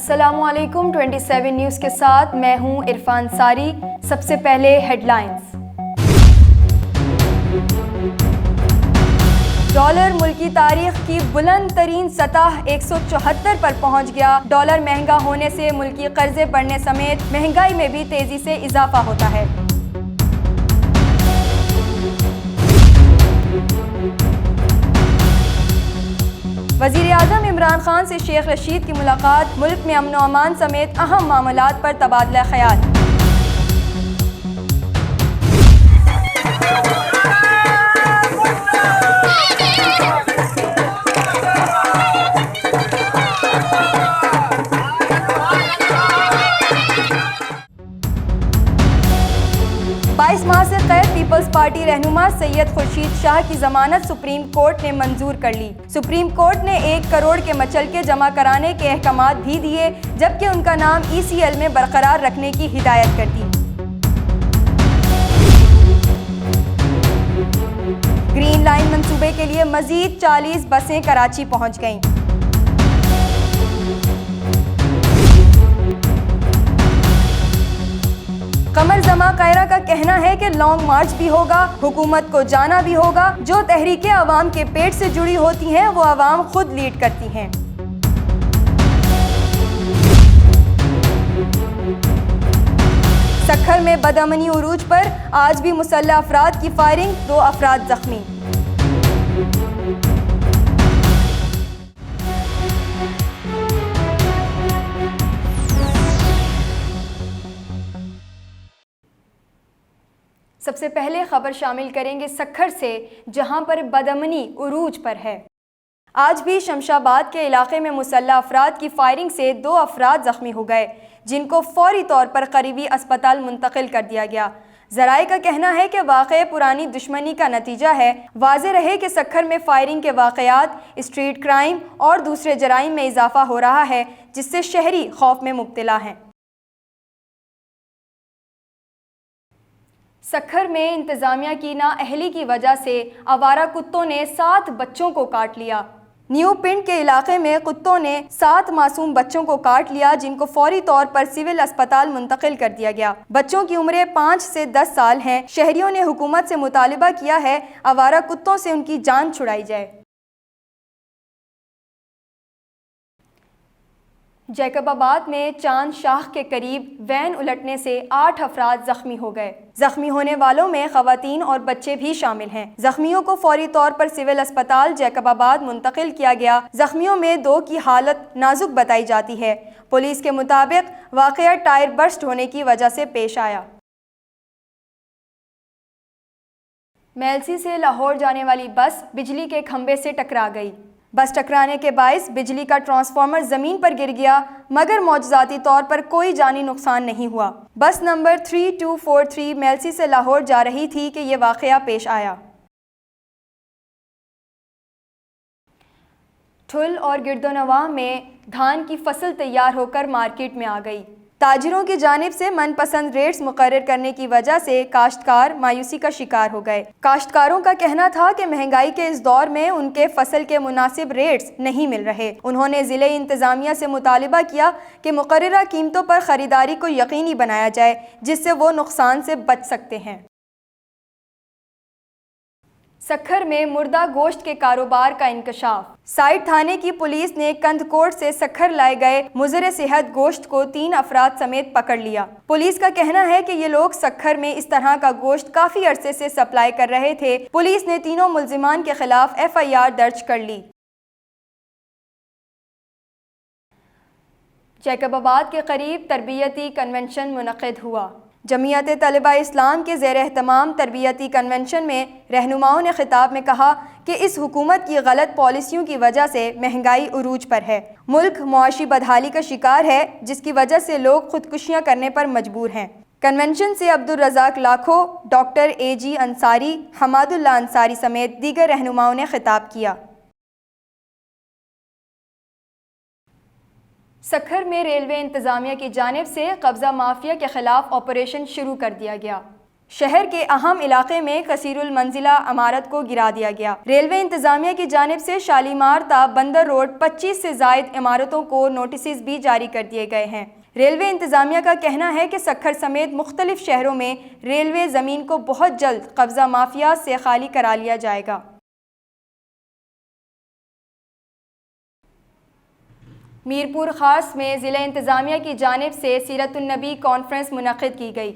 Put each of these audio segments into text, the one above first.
अस्सलामुअलैकुम 27 न्यूज़ के साथ मैं हूं इरफान सारी। सबसे पहले हेडलाइंस। डॉलर मुल्की तारीख की बुलंद तरीन सतह 174 पर पहुंच गया। डॉलर महंगा होने से मुल्की कर्जे बढ़ने समेत महंगाई में भी तेजी से इजाफा होता है। वज़ीर आज़म इमरान खान से शेख रशीद की मुलाकात। मुल्क में अमन व अमान समेत अहम मामलात पर तबादला ख्याल। माह से कैद पीपल्स पार्टी रहनुमा सैयद खुर्शीद शाह की जमानत सुप्रीम कोर्ट ने मंजूर कर ली। सुप्रीम कोर्ट ने 1 करोड़ के मचलके जमा कराने के अहकामात भी दिए, जबकि उनका नाम ECL में बरकरार रखने की हिदायत कर दी। ग्रीन लाइन मंसूबे के लिए मजीद 40 बसें कराची पहुंच गईं। कमर जमा कायरा का कहना है कि लॉन्ग मार्च भी होगा, हुकूमत को जाना भी होगा। जो तहरीकें अवाम के पेट से जुड़ी होती हैं वो अवाम खुद लीड करती हैं। सक्खर में बदअमनी उरूज पर आज भी मुसल्लह अफराद की फायरिंग, 2 अफराद जख्मी। सबसे पहले खबर शामिल करेंगे सक्खर से, जहां पर बदअमनी उरूज पर है। आज भी शमशाबाद के इलाके में मुसल्लह अफराद की फायरिंग से 2 अफराद जख्मी हो गए, जिनको फौरी तौर पर करीबी अस्पताल मुंतकिल कर दिया गया। ज़राए का कहना है कि वाक़या पुरानी दुश्मनी का नतीजा है। वाज़ेह रहे कि सक्खर में फायरिंग के वाक़यात, स्ट्रीट क्राइम और दूसरे जराइम में इजाफा हो रहा है, जिससे शहरी खौफ में मुब्तला हैं। सक्खर में इंतज़ामिया की नाअहली की वजह से आवारा कुत्तों ने 7 बच्चों को काट लिया। न्यू पिंड के इलाके में कुत्तों ने 7 मासूम बच्चों को काट लिया, जिनको फौरी तौर पर सिविल अस्पताल मुंतकिल कर दिया गया। बच्चों की उम्रें 5 से 10 साल हैं। शहरियों ने हुकूमत से मुतालिबा किया है आवारा कुत्तों से उनकी जान छुड़ाई जाए। जैकबाबाद में चांद शाह के करीब वैन उलटने से 8 अफराद जख्मी हो गए। जख्मी होने वालों में खवातीन और बच्चे भी शामिल हैं। जख्मियों को फौरी तौर पर सिविल अस्पताल जैकबाबाद मुंतकिल किया गया। जख्मियों में 2 की हालत नाजुक बताई जाती है। पुलिस के मुताबिक वाक़या टायर बर्स्ट होने की वजह से पेश आया। मेलसी से लाहौर जाने वाली बस बिजली के खंभे से टकरा गई। बस टकराने के बायस बिजली का ट्रांसफार्मर जमीन पर गिर गया, मगर मौजूदाती तौर पर कोई जानी नुकसान नहीं हुआ। बस नंबर 3243 मेलसी से लाहौर जा रही थी कि यह वाक़या पेश आया। ठुल और गिरदोनवा में धान की फसल तैयार होकर मार्केट में आ गई। ताजिरों की जानिब से मनपसंद रेट्स मुकर्रर करने की वजह से काश्तकार मायूसी का शिकार हो गए। काश्तकारों का कहना था कि महंगाई के इस दौर में उनके फसल के मुनासिब रेट्स नहीं मिल रहे। उन्होंने ज़िले इंतज़ामिया से मुतालिबा किया कि मुकर्ररा कीमतों पर ख़रीदारी को यकीनी बनाया जाए, जिससे वो नुकसान से बच सकते हैं। सक्खर में मुर्दा गोश्त के कारोबार का इंकशाफ। साइड थाने की पुलिस ने कंदकोट से सक्खर लाए गए मुज़र सेहत गोश्त को 3 अफराद समेत पकड़ लिया। पुलिस का कहना है कि ये लोग सक्खर में इस तरह का गोश्त काफी अरसे से सप्लाई कर रहे थे। पुलिस ने तीनों मुल्जिमान के खिलाफ FIR दर्ज कर ली। जैकबाबाद के करीब तरबियती कन्वेंशन मुनक़िद हुआ। जमीयत तलबा इस्लाम के ज़ेर एहतमाम तरबियती कन्वेंशन में रहनुमाओं ने खिताब में कहा कि इस हुकूमत की गलत पॉलिसियों की वजह से महंगाई उरूज पर है। मुल्क मुआशी बदहाली का शिकार है, जिसकी वजह से लोग खुदकुशियाँ करने पर मजबूर हैं। कन्वेंशन से अब्दुल रज़ाक लाखो, डॉक्टर AG अंसारी, हमादुल्लाह अंसारी समेत दीगर रहनुमाओं ने खिताब किया। सक्खर में रेलवे इंतज़ामिया की जानिब से कब्ज़ा माफिया के खिलाफ ऑपरेशन शुरू कर दिया गया। शहर के अहम इलाके में कसीरुल मंजिला इमारत को गिरा दिया गया। रेलवे इंतजामिया की जानिब से शालीमार ता बंदर रोड 25 से जायद इमारतों को नोटिस भी जारी कर दिए गए हैं। रेलवे इंतजामिया का कहना है कि सक्खर समेत मुख्तलिफ शहरों में रेलवे ज़मीन को बहुत जल्द कब्जा माफिया से खाली करा लिया जाएगा। मीरपुर खास में ज़िला इंतजामिया की जानिब से सीरतुन्नबी कॉन्फ्रेंस मुनक़िद की गई।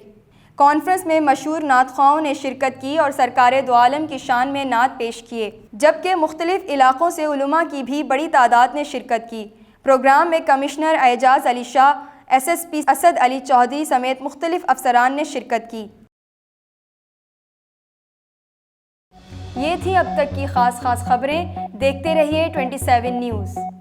कॉन्फ्रेंस में मशहूर नातख़्वाओं ने शिरकत की और सरकार दो आलम की शान में नात पेश किए, जबकि मुख्तलिफ इलाक़ों से उलमा की भी बड़ी तादाद ने शिरकत की। प्रोग्राम में कमिश्नर एजाज़ अली शाह, SSP असद अली चौधरी समेत मुख्तलिफ अफसरान ने शिरकत की। ये थी अब तक की खास खबरें। देखते रहिए 27 न्यूज़।